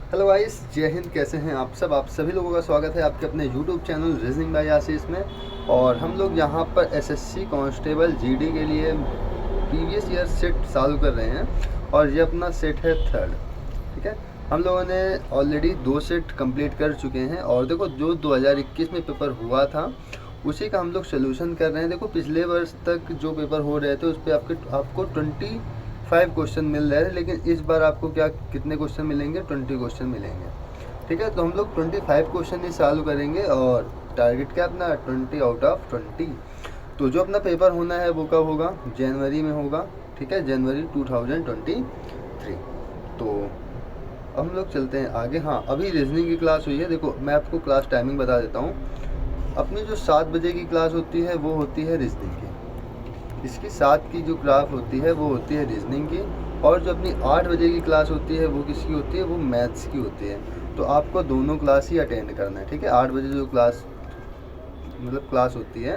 Hello guys, जय हिंद। कैसे हैं आप सब? आप सभी लोगों का स्वागत है आपके अपने यूट्यूब चैनल रीजनिंग बाय आशीष में। और हम लोग यहाँ पर एसएससी कांस्टेबल जीडी के लिए प्रीवियस ईयर सेट चालू कर रहे हैं और ये अपना सेट है थर्ड। ठीक है, हम लोगों ने ऑलरेडी 2 सेट कंप्लीट कर चुके हैं और देखो जो 2021 में पेपर हुआ था उसी का हम लोग सोल्यूशन कर रहे हैं। देखो पिछले वर्ष तक जो पेपर हो रहे थे उस पर आपको 25 क्वेश्चन मिल रहे थे, लेकिन इस बार आपको कितने क्वेश्चन मिलेंगे? 20 क्वेश्चन मिलेंगे। ठीक है, तो हम लोग 25 क्वेश्चन ही चालू करेंगे और टारगेट क्या अपना 20 आउट ऑफ 20। तो जो अपना पेपर होना है वो कब होगा? जनवरी में होगा। ठीक है, जनवरी 2023। तो हम लोग चलते हैं आगे। हाँ, अभी रीजनिंग की क्लास हुई है। देखो मैं आपको क्लास टाइमिंग बता देता हूँ। अपनी जो 7 बजे की क्लास होती है वो होती है रीजनिंग की। इसकी 7 की जो क्लास होती है वो होती है रीजनिंग की। और जो अपनी 8 बजे की क्लास होती है वो किसकी होती है? वो मैथ्स की होती है। तो आपको दोनों क्लास ही अटेंड करना है। ठीक है, 8 बजे जो क्लास होती है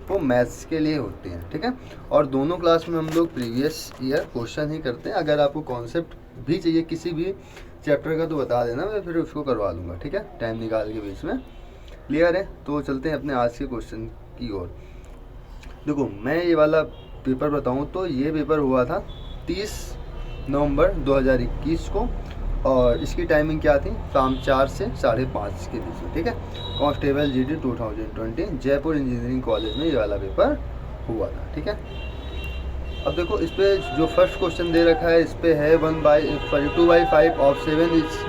वो मैथ्स के लिए होती है। ठीक है, और दोनों क्लास में हम लोग प्रीवियस ईयर क्वेश्चन ही करते हैं। अगर आपको कॉन्सेप्ट भी चाहिए किसी भी चैप्टर का तो बता देना, मैं फिर उसको करवा दूंगा। ठीक है, टाइम निकाल के बीच में। क्लियर है? तो चलते हैं अपने आज के क्वेश्चन की ओर। देखो मैं ये वाला पेपर बताऊं तो ये पेपर हुआ था 30 नवंबर 2021 को और इसकी टाइमिंग क्या थी? शाम 4 से 5:30 के बीच में। ठीक है, constable GD 2020 Jaipur engineering college में ये वाला पेपर हुआ था। ठीक है, अब देखो इस पे जो फर्स्ट क्वेश्चन दे रखा है इस पे है 2/5 ऑफ 7 इज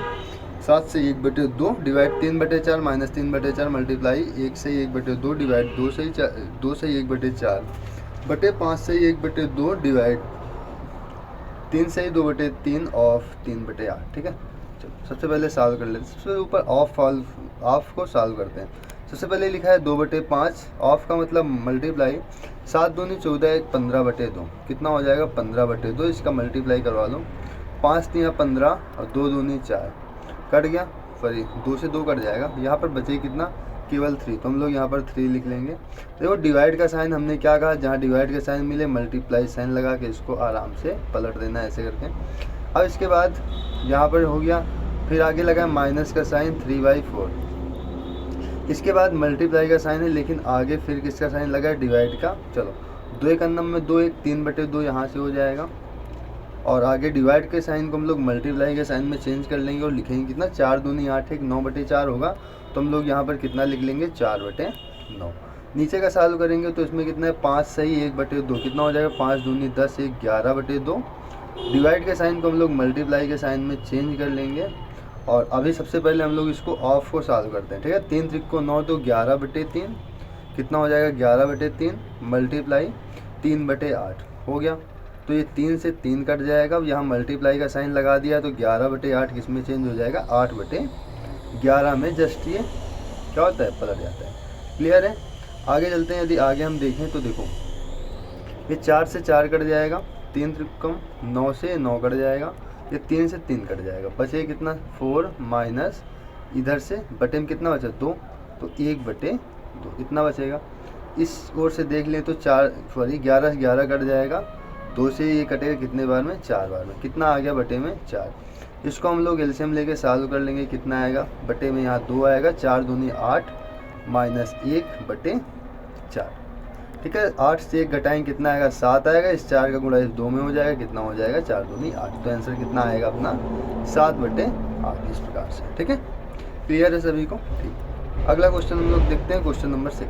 7 से 1/2 डिवाइड 3/4 माइनस 3/4 मल्टीप्लाई 1 से 1/2 डिवाइड 2 से 1/4 बटे 5 से 1/2 डिवाइड 3 से 2/3 ऑफ 3/8। ठीक है, चलो सबसे पहले सॉल्व कर लेते हैं। सबसे ऊपर ऑफ को सॉल्व करते हैं। सबसे पहले लिखा है 2/5। ऑफ का मतलब मल्टीप्लाई 7 दूनी 14 1 15/2 कितना हो जाएगा? 15/2। इसका मल्टीप्लाई करवा लो। 5 तिया 15 और 2 दूनी 4 कट गया। सॉरी 2 से 2 कट जाएगा। यहाँ पर बचे कितना? केवल 3। तो हम लोग यहाँ पर 3 लिख लेंगे। देखो डिवाइड का साइन हमने क्या कहा? जहाँ डिवाइड का साइन मिले मल्टीप्लाई साइन लगा के इसको आराम से पलट देना ऐसे करके। अब इसके बाद यहाँ पर हो गया, फिर आगे लगा माइनस का साइन 3/4। इसके बाद मल्टीप्लाई का साइन है लेकिन आगे फिर किसका साइन लगा है? डिवाइड का। चलो 2 1 में 2 1 3/2 यहाँ से हो जाएगा और आगे डिवाइड के साइन को हम लोग मल्टीप्लाई के साइन में चेंज कर लेंगे और लिखेंगे कितना? 4 दूनी 8 1 9/4 होगा। तो हम लोग यहाँ पर कितना लिख लेंगे? 4/9। नीचे का सॉल्व करेंगे तो इसमें कितना है? 5 सही 1/2 कितना हो जाएगा? 5 दूनी 10 1 11/2। डिवाइड के साइन को हम लोग मल्टीप्लाई के साइन में चेंज कर लेंगे और अभी सबसे पहले हम लोग इसको ऑफ को सॉल्व करते हैं। ठीक है, 3 3 को 9 तो 11/3 कितना हो जाएगा? 11/3 मल्टीप्लाई 3/8 हो गया। तो ये 3 से 3 कट जाएगा। अब यहाँ मल्टीप्लाई का साइन लगा दिया तो 11/8 किस में चेंज हो जाएगा? 8/11 में जस्ट ये क्या होता है? पलट जाता है। क्लियर है? आगे चलते हैं। यदि आगे हम देखें तो देखो ये 4 से 4 कट जाएगा, 3 त्रिकम 9 से 9 कट जाएगा, ये 3 से 3 कट जाएगा। बचे कितना? 4 माइनस इधर से बटे में कितना बचा? 2 तो 1/2 इतना बचेगा। इस ओर से देख लें तो 11 से 11 कट जाएगा, 2 से ये कटेगा कितने बार में? 4 बार में। कितना आ गया? बटे में 4। इसको हम लोग एलसीएम लेके सॉल्व कर लेंगे। कितना आएगा? बटे में यहाँ 2 आएगा, 4 दूनी 8 माइनस 1/4। ठीक है, 8 से 1 घटाएंगे कितना आएगा? 7 आएगा। इस 4 का गुणा इस 2 में हो जाएगा, कितना हो जाएगा? 4 दूनी 8। तो आंसर कितना आएगा अपना? 7/8 इस प्रकार से। ठीक है, क्लियर है सभी को? ठीक, अगला क्वेश्चन हम लोग देखते हैं। Question number 2।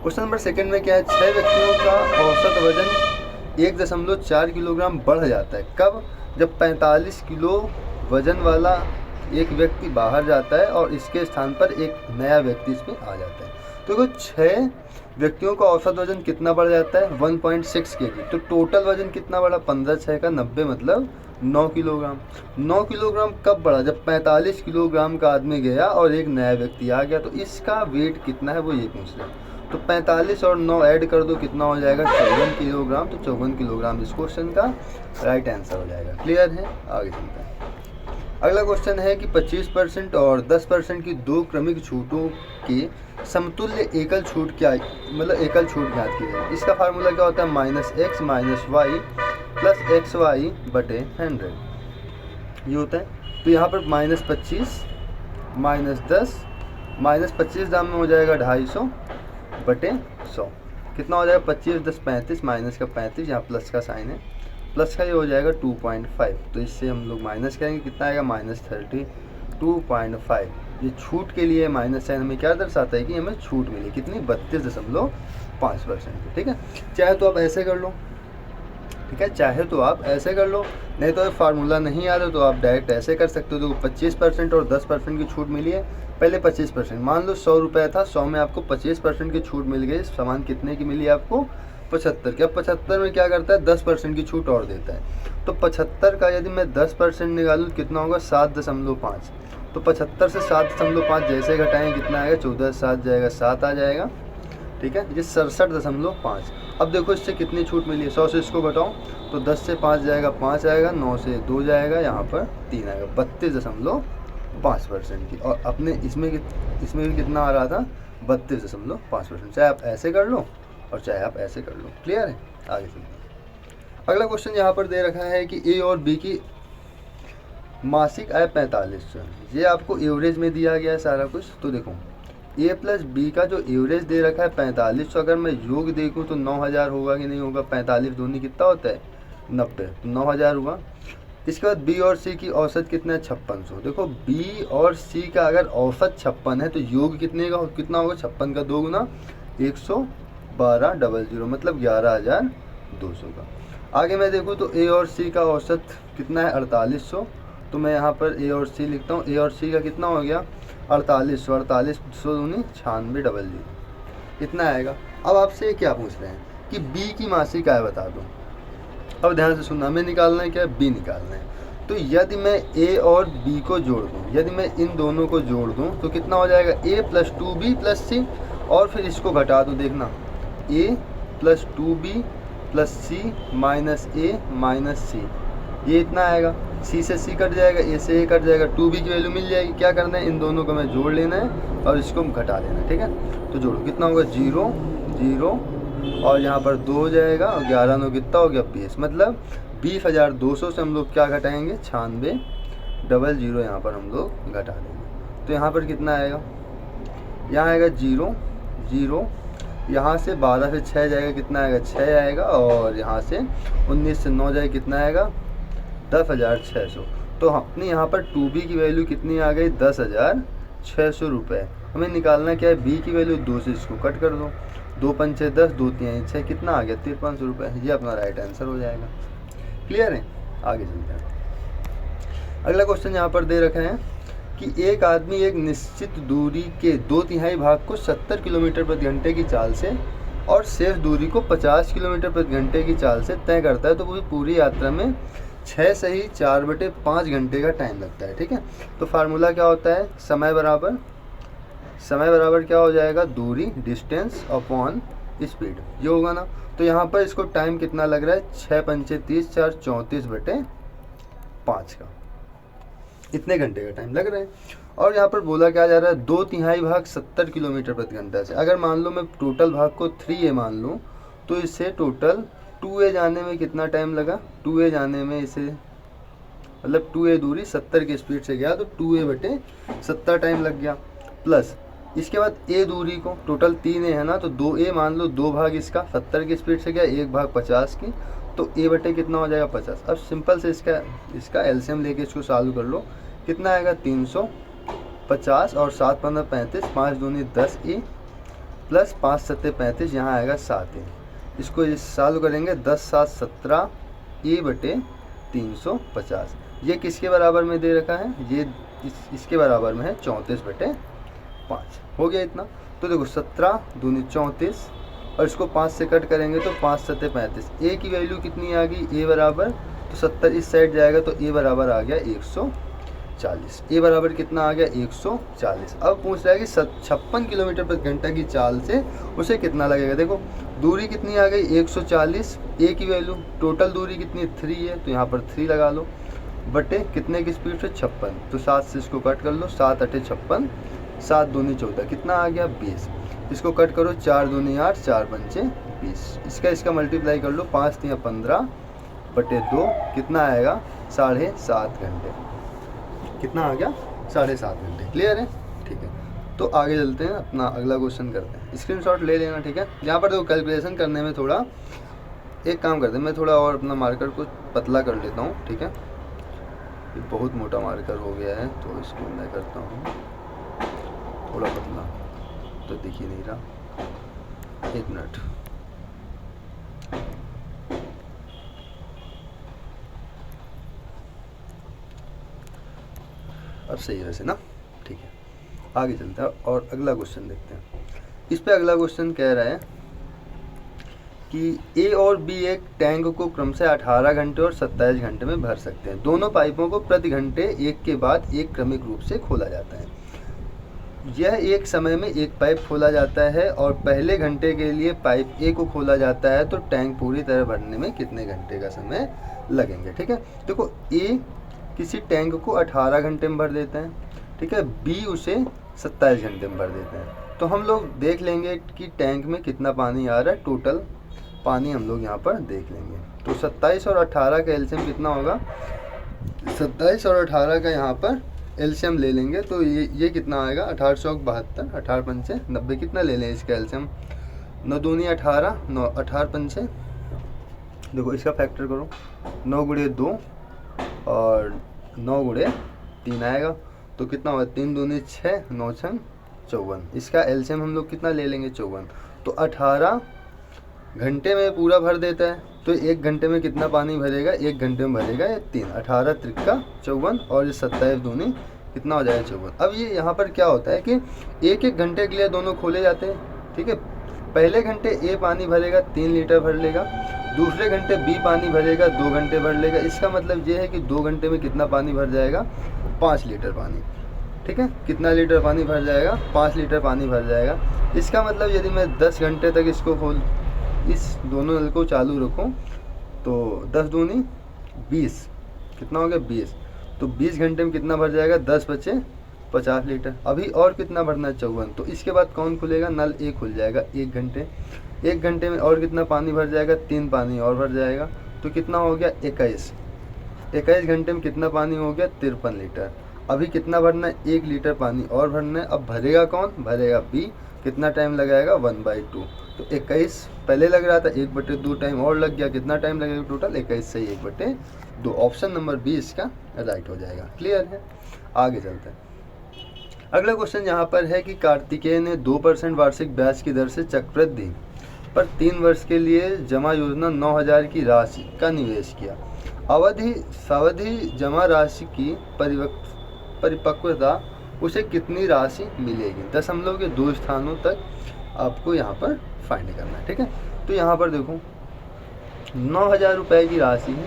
क्वेश्चन नंबर 2 में क्या है? 6 व्यक्तियों का औसत वजन 1.4 किलोग्राम बढ़ जाता है। कब? जब 45 किलो वजन वाला एक व्यक्ति बाहर जाता है और इसके स्थान पर एक नया व्यक्ति इसमें आ जाता है। तो 6 व्यक्तियों का औसत वजन कितना बढ़ जाता है? 1.6 kg। तो टोटल वजन कितना बढ़ा? 15 6 का 90 मतलब 9 किलोग्राम। 9 किलोग्राम कब बढ़ा? जब 45 किलोग्राम का आदमी गया और एक नया व्यक्ति आ गया। तो इसका वेट कितना है वो ये पूछ रहे हैं। तो 45 और 9 ऐड कर दो, कितना हो जाएगा? 54 किलोग्राम। तो 54 किलोग्राम इस क्वेश्चन का राइट आंसर हो जाएगा। क्लियर है? आगे चलते हैं। अगला क्वेश्चन है कि 25% और 10% की 2 क्रमिक छूटों की समतुल्य एकल छूट क्या, मतलब एकल छूट ज्ञात की जाए। इसका फार्मूला क्या होता है? -x - y + xy/100 ये होता है। तो यहाँ पर -25 -10 -25 दाम में हो जाएगा 250 बटे 100। कितना हो जाएगा 25 10 35 माइनस का 35, यहाँ प्लस का साइन है, प्लस का ये हो जाएगा 2.5। तो इससे हम लोग माइनस करेंगे, कितना आएगा -32.5। ये छूट के लिए माइनस साइन हमें क्या दर्शाता है कि हमें छूट मिली कितनी 32.5%। ठीक है, चाहे तो आप ऐसे कर लो, ठीक है, चाहे तो आप ऐसे कर लो, नहीं तो फार्मूला नहीं आ रहा तो आप डायरेक्ट ऐसे कर सकते हो। तो 25% और 10% की छूट मिली है। पहले 25%, मान लो 100 रुपये था, 100 में आपको 25% की छूट मिल गई। सामान कितने की मिली आपको 75 की। अब 75 में क्या करता है 10% की छूट और देता है। तो 75 का यदि मैं 10% निकालूँ कितना होगा 7.5। तो 75 से 7.5 जैसे घटाएँ कितना आएगा 14 7 जाएगा 7 आ जाएगा। ठीक है, ये 67.5। अब देखो इससे कितनी छूट मिली है, 100 से इसको घटाओ तो 10 से 5 जाएगा 5 आएगा, 9 से 2 जाएगा, यहाँ पर 3 आएगा, 32.5% की। और अपने इसमें भी कितना आ रहा था 32.5%। चाहे आप ऐसे कर लो और चाहे आप ऐसे कर लो। क्लियर है, आगे चलते। अगला क्वेश्चन यहाँ पर दे रखा है कि ए और बी की मासिक आय 4500। ये आपको एवरेज में दिया गया है सारा कुछ। तो देखो ए प्लस बी का जो एवरेज दे रखा है 4500, अगर मैं योग देखूँ तो 9000 होगा कि नहीं होगा। 45 दूनी कितना होता है 90, तो 9000 हुआ। इसके बाद बी और सी की औसत कितना है 5600। देखो बी और सी का अगर औसत 56 है तो योग कितने का कितना होगा 56 का 2 गुना 112.00 मतलब 11200 का। आगे मैं देखूँ तो ए और सी का औसत कितना है 4800। तो मैं यहाँ पर ए और सी लिखता हूँ। ए और सी का कितना हो गया 4800 दूनी 9600 इतना आएगा। अब आपसे क्या पूछ रहे हैं कि बी की मासिक आय बता दो। अब ध्यान से सुनना, हमें निकालना है क्या बी निकालना है। तो यदि मैं ए और बी को जोड़ दूँ, यदि मैं इन दोनों को जोड़ दूँ तो कितना हो जाएगा ए प्लस 2b प्लस सी, और फिर इसको घटा दूँ। देखना ए प्लस 2b प्लस सी माइनस ए माइनस सी, ये इतना आएगा। सी से सी कट जाएगा, ए से ए कट जाएगा, 2b की वैल्यू मिल जाएगी। क्या करना है इन दोनों को मैं जोड़ लेना है और इसको घटा देना है। ठीक है, तो जोड़ो कितना होगा 0 0 और यहाँ पर 2 हो जाएगा और 11 9 कितना हो गया 20, मतलब 20,200 से हम लोग क्या घटाएंगे 9600 यहाँ पर हम लोग घटा देंगे। तो यहाँ पर कितना आएगा, यहाँ आएगा 0 0, यहाँ से 12 से 6 जाएगा कितना आएगा 6 आएगा, और यहाँ से 19 से 9 जाएगा कितना आएगा 10,600। तो अपने यहाँ पर 2b की वैल्यू कितनी आ गई 10,600 रुपये। हमें निकालना क्या है बी की वैल्यू, 2 से इसको कट कर दो, 2 पंचे 10 2 3 6 कितना आ गया 5300 रुपये। ये अपना राइट आंसर हो जाएगा। क्लियर है, आगे चलते हैं। अगला क्वेश्चन यहाँ पर दे रखे हैं कि एक आदमी एक निश्चित दूरी के 2/3 भाग को 70 किलोमीटर प्रति घंटे की चाल से और शेष दूरी को 50 किलोमीटर प्रति घंटे की चाल से तय करता है। तो वो पूरी यात्रा में 6 से ही 4/5 घंटे का टाइम लगता है। ठीक है, तो फार्मूला क्या होता है समय बराबर क्या हो जाएगा दूरी डिस्टेंस अपॉन स्पीड, ये होगा ना। तो यहाँ पर इसको टाइम कितना लग रहा है 6 पंचे 30 4 34/5 का, इतने घंटे का टाइम लग रहा है। और यहाँ पर बोला क्या जा रहा है 2/3 भाग 70 किलोमीटर प्रति घंटा से। अगर मान लो मैं टोटल भाग को 3a मान लूँ तो इससे टोटल 2a जाने में कितना टाइम लगा, 2a जाने में इसे मतलब 2a दूरी 70 की स्पीड से गया तो 2a/70 टाइम लग गया। प्लस इसके बाद a दूरी को टोटल 3a है ना, तो 2a मान लो 2 भाग इसका 70 की स्पीड से गया, 1 भाग 50 की, तो a/, कितना हो जाएगा 50। अब सिंपल से इसका एलसीएम लेके इसको सॉल्व कर लो, कितना आएगा 350 और 7 15 35, 5 दूनी 10a प्लस 5 7 35, यहाँ आएगा 7a। इसको सॉल्व करेंगे 10 7 17 a/350। ये किसके बराबर में दे रखा है, ये इसके बराबर में है 34/5। हो गया इतना। तो देखो 17 दूनी 34 और इसको 5 से कट करेंगे तो 5 7 35। ए की वैल्यू कितनी आ गई ए बराबर, तो 70 इस साइड जाएगा तो ए बराबर आ गया 140। ए बराबर कितना आ गया 140। अब पूछ रहा है कि 56 किलोमीटर प्रति घंटा की चाल से उसे कितना लगेगा। देखो दूरी कितनी आ गई 140, ए की वैल्यू टोटल दूरी कितनी 3 है तो यहाँ पर 3 लगा लो, बटे कितने की स्पीड से 56, तो 7 से इसको कट कर लो, 7 8 56, 7 दूनी 14, कितना आ गया 20। इसको कट करो 4 दूनी 8, 4 पंचे 20, इसका मल्टीप्लाई कर लो, 5 15 बटे 2 कितना आएगा 7.5 घंटे। कितना आ गया 7.5 घंटे। क्लियर है? ठीक है, तो आगे चलते हैं, अपना अगला क्वेश्चन करते हैं। स्क्रीनशॉट ले लेना, ठीक है। यहाँ पर देखो कैलकुलेशन करने में थोड़ा एक काम करते हैं, मैं थोड़ा और अपना मार्कर को पतला कर लेता हूँ, ठीक है। ये बहुत मोटा मार्कर हो गया है, तो इसको मैं करता हूँ थोड़ा पतला, तो दिख ही नहीं रहा। 1 मिनट। अब सही है वैसे ना, ठीक है। आगे चलते हैं और अगला क्वेश्चन देखते हैं। इस पे अगला क्वेश्चन कह रहा है कि ए और बी एक टैंक को क्रमशः 18 घंटे और 27 घंटे में भर सकते हैं। दोनों पाइपों को प्रति घंटे एक के बाद एक क्रमिक रूप से खोला जाता है। यह एक समय में एक पाइप खोला जाता है और पहले घंटे के लिए पाइप ए को खोला जाता है, तो टैंक पूरी तरह भरने में कितने घंटे का समय लगेंगे। ठीक है, देखो ए किसी टैंक को 18 घंटे में भर देता है, ठीक है, बी उसे 27 घंटे में भर देता है। तो हम लोग देख लेंगे कि टैंक में कितना पानी आ रहा है, टोटल पानी हम लोग यहाँ पर देख लेंगे। तो 27 और 18 का एलसीएम कितना होगा, 27 और 18 का यहाँ पर एलसीएम ले लेंगे, तो ये कितना आएगा 1872, 18 पंचे 90, कितना ले लें इसका एलसीएम, 9 दूनी 18, 9 18 पंचे, देखो इसका फैक्टर करो, 9 गुणे 2 और 9 गुणे 3 आएगा, तो कितना होगा 3 दूनी 6, 9 छंग 54। इसका एलसीएम हम लोग कितना ले लेंगे 54। तो 18 घंटे में पूरा भर देता है, तो 1 घंटे में कितना पानी भरेगा, 1 घंटे में भरेगा ये 3, 18 त्रिका 54 और ये 27 दूनी कितना हो जाएगा 54। अब ये यहाँ पर क्या होता है कि एक एक घंटे के लिए दोनों खोले जाते हैं, ठीक है। पहले घंटे ए पानी भरेगा 3 लीटर भर लेगा, दूसरे घंटे बी पानी भरेगा 2 घंटे भर लेगा। इसका मतलब ये है कि 2 घंटे में कितना पानी भर जाएगा, 5 लीटर पानी, ठीक है। कितना लीटर पानी भर जाएगा, 5 लीटर पानी भर जाएगा। इसका मतलब यदि मैं 10 घंटे तक इसको खोल, इस दोनों नल को चालू रखूं, तो 10 दूनी 20, कितना हो गया 20, तो 20 घंटे में कितना भर जाएगा, 10 बचे 50 लीटर। अभी और कितना भरना है 54, तो इसके बाद कौन खुलेगा, नल ए खुल जाएगा 1 घंटे, 1 घंटे में और कितना पानी भर जाएगा, 3 पानी और भर जाएगा, तो कितना हो गया 21, 21 घंटे में कितना पानी हो गया 53 लीटर। अभी कितना भरना है, 1 लीटर पानी और भरना है। अब भरेगा कौन, भरेगा बी, कितना टाइम लगाएगा 1/2, तो 21 पहले लग रहा था, 1/2 टाइम और लग गया, कितना टाइम लगेगा टोटल 21 से 1/2। ऑप्शन नंबर बी इसका राइट हो जाएगा। क्लियर है, आगे चलते हैं। अगला क्वेश्चन यहाँ पर है कि कार्तिकेय ने 2% वार्षिक ब्याज की दर से चक्रवृद्धि पर 3 वर्ष के लिए जमा योजना 9000 की राशि का निवेश किया। सावधि जमा राशि की परिपक्वता उसे कितनी राशि मिलेगी, दशमलव के 2 स्थानों तक आपको यहाँ पर फाइंड करना है, ठीक है। तो यहाँ पर देखो 9000 रुपये की राशि है,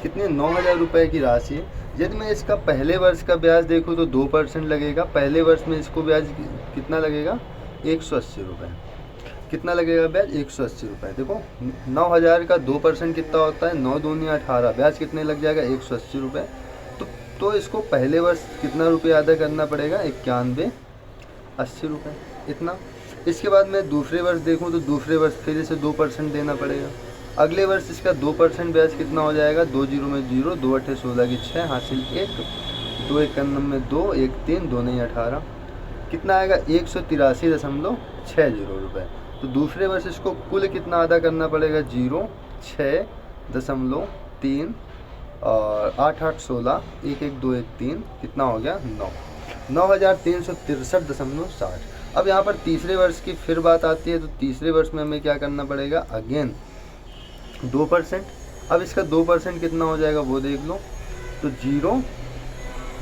कितने 9000 रुपये की राशि है। यदि मैं इसका पहले वर्ष का ब्याज देखूँ तो 2% लगेगा, पहले वर्ष में इसको ब्याज कितना लगेगा 180 रुपये, कितना लगेगा ब्याज 180 रुपये। देखो 9000 का 2% कितना होता है, 9 दूनी 18, ब्याज कितने लग जाएगा 180 रुपये। तो इसको पहले वर्ष कितना रुपये अदा करना पड़ेगा 9180 रुपये, इतना। इसके बाद मैं दूसरे वर्ष देखूं तो दूसरे वर्ष फिर इसे 2% देना पड़ेगा। अगले वर्ष इसका 2% ब्याज कितना हो जाएगा, 2 जीरो में 0, 2 अठे 16 की 6, हासिल 1, 2 51 में 2, 1 3, 2 नहीं 18, कितना आएगा 183.60 रुपये। तो दूसरे वर्ष इसको कुल कितना अदा करना पड़ेगा, 0, 6.3 और 8 8 16, 1 1 2 1 3, कितना हो गया 9, 9363.60। अब यहाँ पर तीसरे वर्ष की फिर बात आती है, तो तीसरे वर्ष में हमें क्या करना पड़ेगा, अगेन 2%। अब इसका 2% कितना हो जाएगा वो देख लो, तो 0,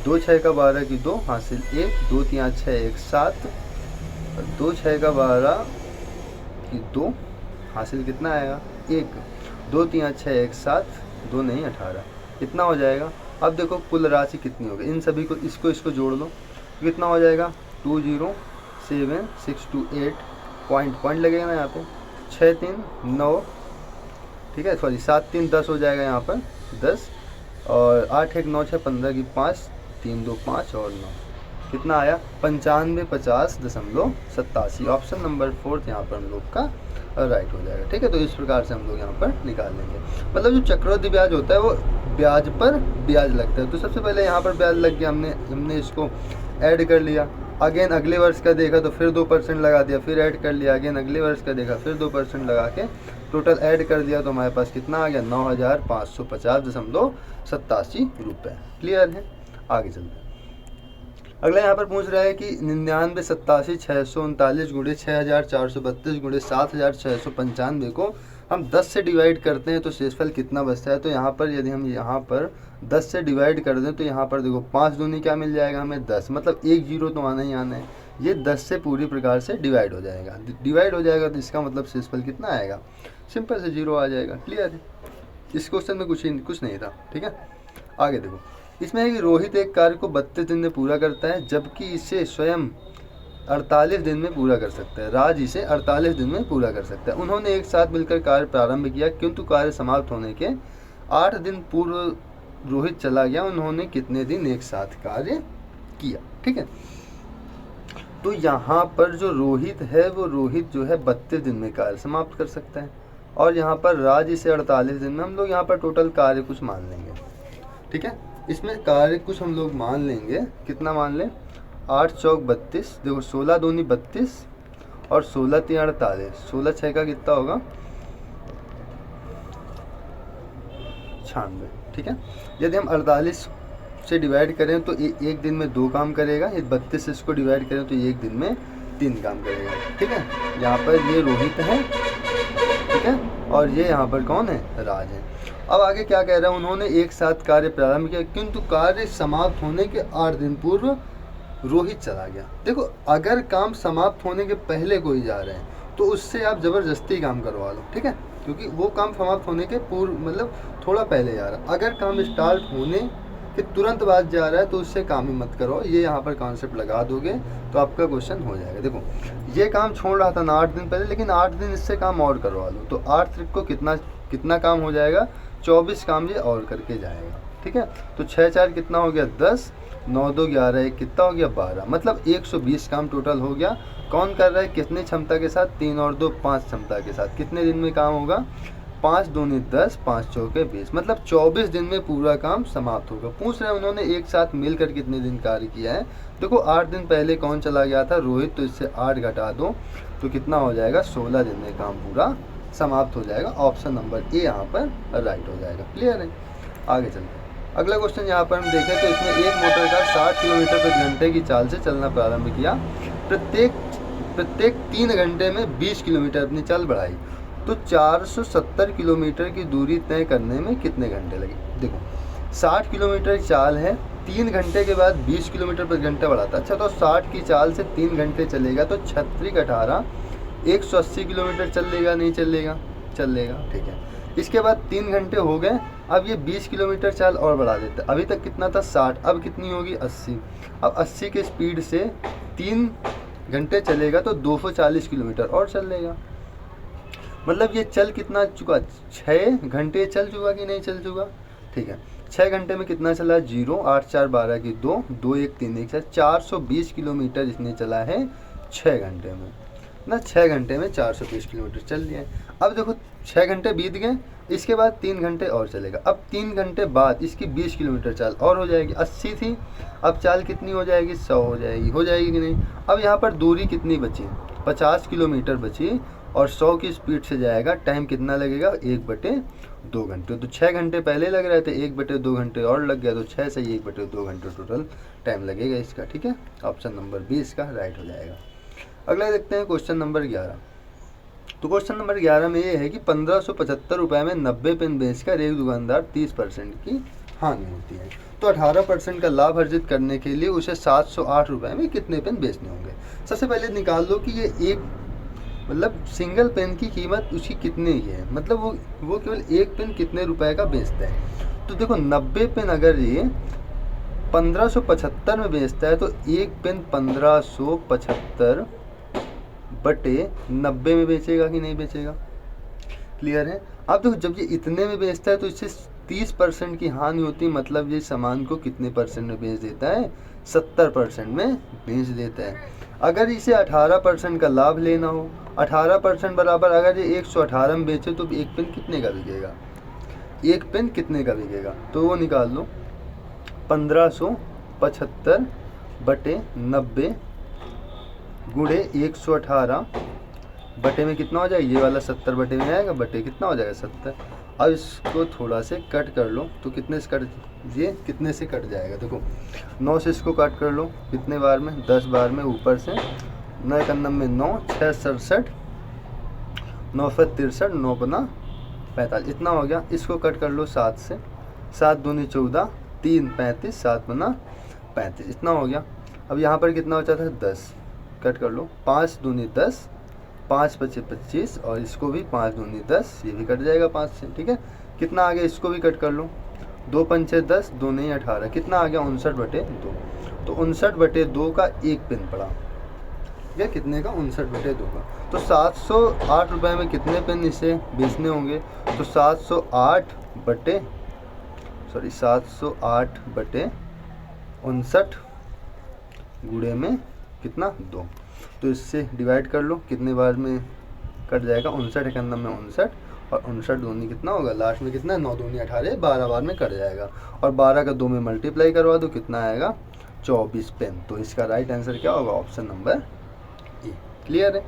2 6 का 12 की 2, हासिल 1, 2 3 6 1 7, 2 6 का 12 की 2, हासिल कितना आएगा 1, 2 3 6 1 7, 2 नहीं 18, कितना हो जाएगा। अब देखो कुल राशि कितनी होगी, इन सभी को इसको जोड़ लो, कितना हो जाएगा 207628 पॉइंट लगेगा ना यहाँ पे, 6 3 9, ठीक है, सॉरी 7 3 10 हो जाएगा यहाँ पर 10, और 8 1 9 6 15 की 5, 3 2 5 और 9, कितना आया 9550.87। ऑप्शन नंबर 4 यहाँ पर हम लोग का राइट हो जाएगा। ठीक है, तो इस प्रकार से हम लोग यहाँ पर निकाल लेंगे। मतलब जो चक्रवृद्धि ब्याज होता है वो ब्याज पर ब्याज लगता है। तो सबसे पहले यहाँ पर ब्याज लग गया, हमने इसको ऐड कर लिया। अगेन अगले वर्ष का देखा तो फिर 2% लगा दिया, फिर ऐड कर लिया। अगेन अगले वर्ष का देखा फिर 2% लगा के टोटल ऐड कर दिया, तो हमारे पास कितना आ गया 9550.87 रुपये। क्लियर है, आगे चलते हैं। अगला यहाँ पर पूछ रहा है कि 9987,639 गुणे 6432 गुणे 7695 को हम 10 से डिवाइड करते हैं तो शेषफल कितना बचता है। तो यहाँ पर यदि हम यहाँ पर 10 से डिवाइड कर दें तो यहाँ पर देखो 5 दूनी क्या मिल जाएगा हमें 10, मतलब एक जीरो तो आना ही आना है। ये 10 से पूरी प्रकार से डिवाइड हो जाएगा, तो इसका मतलब शेषफल कितना आएगा, सिंपल से 0 आ जाएगा। क्लियर है, इस क्वेश्चन में कुछ नहीं था। ठीक है, आगे देखो। इसमें है कि रोहित एक कार्य को 32 दिन में पूरा करता है, जबकि इसे स्वयं 48 दिन में पूरा कर सकता है। राज इसे 48 दिन में पूरा कर सकता है। उन्होंने एक साथ मिलकर कार्य प्रारंभ किया, किंतु कार्य समाप्त होने के 8 दिन पूर्व रोहित चला गया। उन्होंने कितने दिन एक साथ कार्य किया। ठीक है, तो यहाँ पर जो रोहित है वो रोहित जो है 32 दिन में कार्य समाप्त कर सकता है, और यहाँ पर राज इसे 48 दिन में। हम लोग यहाँ पर टोटल कार्य कुछ मान लेंगे। ठीक है, इसमें कार्य कुछ हम लोग मान लेंगे, कितना मान लें 8 चौक 32, देखो 16 दूनी 32 और 16 तीन 48, 16 छः का कितना होगा 96। ठीक है, यदि हम 48 से डिवाइड करें तो एक दिन में 2 काम करेगा, ये 32 से इसको डिवाइड करें तो एक दिन में 3 काम करेगा। ठीक है, यहाँ पर ये रोहित है, ठीक है, और ये यहाँ पर कौन है, राज है। अब आगे क्या कह रहा है, उन्होंने एक साथ कार्य प्रारंभ किया, किंतु कार्य समाप्त होने के 8 दिन पूर्व रोहित चला गया। देखो, अगर काम समाप्त होने के पहले कोई जा रहे हैं तो उससे आप ज़बरदस्ती काम करवा लो। ठीक है, क्योंकि वो काम समाप्त होने के पूर्व मतलब थोड़ा पहले जा रहा है। अगर काम स्टार्ट होने के तुरंत बाद जा रहा है तो उससे काम ही मत करो। ये यहाँ पर कॉन्सेप्ट लगा दोगे तो आपका क्वेश्चन हो जाएगा। देखो, ये काम छोड़ रहा था ना 8 दिन पहले, लेकिन 8 दिन इससे काम और करवा लो तो 8 तारीख को कितना काम हो जाएगा, 24 काम ये और करके जाएगा। ठीक है, तो 6 4 कितना हो गया 10, 9 2 11, 1 कितना हो गया 12, मतलब 120 काम टोटल हो गया। कौन कर रहा है, कितनी क्षमता के साथ, 3 और 2 5 क्षमता के साथ। कितने दिन में काम होगा, 5 दूनी 10, 5 चौके 20, मतलब 24 दिन में पूरा काम समाप्त होगा। पूछ रहे हैं उन्होंने एक साथ मिलकर कितने दिन कार्य किया है। देखो, 8 दिन पहले कौन चला गया था, रोहित, तो इससे 8 घटा दो तो कितना हो जाएगा 16 दिन में काम पूरा समाप्त हो जाएगा। ऑप्शन नंबर ए यहाँ पर राइट हो जाएगा। क्लियर है, आगे चलते हैं। अगला क्वेश्चन यहाँ पर हम देखें तो इसमें एक मोटर कार 60 किलोमीटर प्रति घंटे की चाल से चलना प्रारंभ किया। प्रत्येक 3 घंटे में 20 किलोमीटर अपनी चाल बढ़ाई, तो 470 किलोमीटर की दूरी तय करने में कितने घंटे लगे। देखो, 60 किलोमीटर चाल है, 3 घंटे के बाद 20 किलोमीटर प्रति घंटा बढ़ाता। अच्छा, तो 60 की चाल से 3 घंटे चलेगा तो 36 18 180 किलोमीटर चलेगा, नहीं चलेगा, चलेगा। ठीक है, इसके बाद 3 घंटे हो गए, अब ये 20 किलोमीटर चाल और बढ़ा देते। अभी तक कितना था 60, अब कितनी होगी 80। अब 80 के स्पीड से 3 घंटे चलेगा तो 240 किलोमीटर और चलेगा। मतलब ये चल कितना चुका, 6 घंटे चल चुका कि नहीं चल चुका। ठीक है, 6 घंटे में कितना चला 0, 8 4 12 की 2, 2 1 3 1 420 किलोमीटर इसने चला है 6 घंटे में ना। 6 घंटे में 420 किलोमीटर चल लिया है। अब देखो 6 घंटे बीत गए, इसके बाद 3 घंटे और चलेगा। अब 3 घंटे बाद इसकी 20 किलोमीटर चाल और हो जाएगी। 80 थी, अब चाल कितनी हो जाएगी 100 हो जाएगी कि नहीं। अब यहाँ पर दूरी कितनी बची, 50 किलोमीटर बची, और 100 की स्पीड से जाएगा। टाइम कितना लगेगा 1/2 घंटे। तो 6 घंटे पहले लग रहे थे, 1/2 घंटे और लग गया, तो 6 से 1/2 घंटे टोटल टाइम लगेगा इसका। ठीक है, ऑप्शन नंबर बी इसका राइट हो जाएगा। अगला देखते हैं क्वेश्चन नंबर 11। तो क्वेश्चन नंबर 11 में ये है कि 1575 रुपये में 90 पेन बेचकर एक दुकानदार 30% की हानि होती है, तो 18% का लाभ अर्जित करने के लिए उसे 708 रुपये में कितने पेन बेचने होंगे। सबसे पहले निकाल लो कि ये एक मतलब सिंगल पेन की कीमत उसकी कितने की है, मतलब वो केवल एक पेन कितने रुपए का बेचता है। तो देखो 90 पेन अगर ये 1575 में बेचता है तो एक पेन 1575 बटे 90 में बेचेगा कि नहीं बेचेगा। क्लियर है। अब देखो जब ये इतने में बेचता है तो इससे 30% की हानि होती, मतलब ये सामान को कितने परसेंट में बेच देता है, 70% में बेच देता है। अगर इसे 18% का लाभ लेना हो, 18% बराबर अगर ये 118 में बेचे तो एक पेन कितने का बिकेगा, एक पेन कितने का बिकेगा, तो वो निकाल लो 1575 बटे 90 गुणे 118 बटे में कितना हो जाएगा, ये वाला 70 बटे में आएगा, बटे कितना हो जाएगा 70। अब इसको थोड़ा से कट कर लो तो कितने से कट, ये कितने से कट जाएगा, देखो 9 से इसको कट कर लो, कितने बार में, 10 बार में, ऊपर से 9 1 में 9, 6 67, 9 63, 9 बना 45, इतना हो गया। इसको कट कर लो 7 से, 7 दूनी 14, 3 35, 7 बना 35, इतना हो गया। अब यहाँ पर कितना बचा था, 10, कट कर लो, 5 दूनी 10, 5 बचे 25, और इसको भी 5 दूनी 10, ये भी कट जाएगा 5 से, ठीक है। कितना आ गया, इसको भी कट कर लो, 2 पंचे 10, 2 नहीं 18, कितना आ गया 59 बटे 2। तो 59 बटे 2 का एक पेन पड़ा, ठीक है, कितने का, 59 बटे 2 का। तो 708 रुपये में कितने पेन इसे बेचने होंगे, तो 708 बटे 59 गुणे में कितना, 2, तो इससे डिवाइड कर लो, कितने बार में कट जाएगा, 59 1 में 59, और 59 दूनी कितना होगा, लास्ट में कितना, 9 दूनी 18, 12 बार में कट जाएगा, और 12 का 2 में मल्टीप्लाई करवा दो, कितना आएगा 24 पेन। तो इसका राइट आंसर क्या होगा, ऑप्शन नंबर ए। क्लियर है,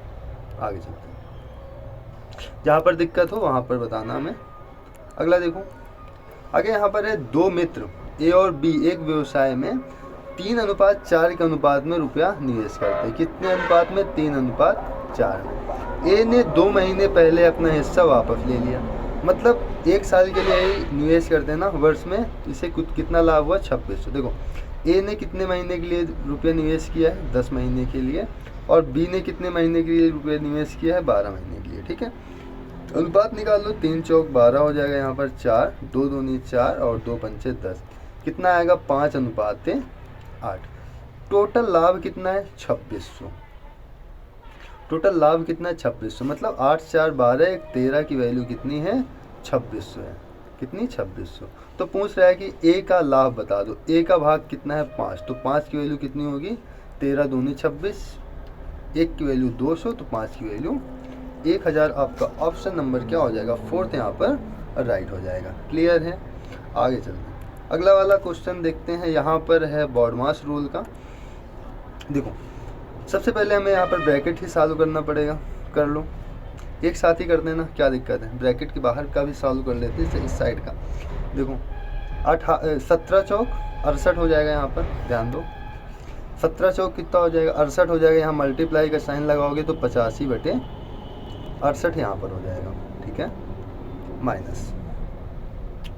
आगे चलते हैं, जहाँ पर दिक्कत हो वहाँ पर बताना हमें। अगला देखो, आगे यहाँ पर है, 2 मित्र ए और बी एक व्यवसाय में 3:4 के अनुपात में रुपया निवेश करते हैं। कितने अनुपात में, 3:4 में। ए ने 2 महीने पहले अपना हिस्सा वापस ले लिया, मतलब 1 साल के लिए निवेश करते हैं ना वर्ष में, इसे कितना लाभ हुआ, 2600। देखो ए ने कितने महीने के लिए रुपया निवेश किया है, 10 महीने के लिए, और बी ने कितने महीने के लिए रुपया निवेश किया है, 12 महीने के लिए, ठीक है। अनुपात निकाल लो, 3 चौक 12 हो जाएगा, यहाँ पर 4, 2 दूनी 4, और 2 पंचे 10, कितना आएगा 5:8। टोटल लाभ कितना है, 2600। टोटल लाभ कितना है, 2600, मतलब 8 4 12, 13 की वैल्यू कितनी है, 2600 है। कितनी, 2600। तो पूछ रहा है कि ए का लाभ बता दो, ए का भाग कितना है, 5, तो 5 की वैल्यू कितनी होगी, 13 दूनी 26, 1 की वैल्यू 200, तो 5 की वैल्यू 1000। आपका ऑप्शन नंबर क्या हो जाएगा, 4th यहाँ पर राइट हो जाएगा। क्लियर है, आगे चलते हैं। अगला वाला क्वेश्चन देखते हैं, यहाँ पर है बॉडमास रूल का। देखो सबसे पहले हमें यहाँ पर ब्रैकेट ही सॉल्व करना पड़ेगा, कर लो, एक साथ ही कर देना, क्या दिक्कत है, ब्रैकेट के बाहर का भी सॉल्व कर लेते हैं, इस साइड का। देखो 17 चौक 68 हो जाएगा, यहाँ पर ध्यान दो, 17 चौक कितना हो जाएगा, 68 हो जाएगा। यहाँ मल्टीप्लाई का साइन लगाओगे तो 85 बटे 68 यहाँ पर हो जाएगा, ठीक है, माइनस,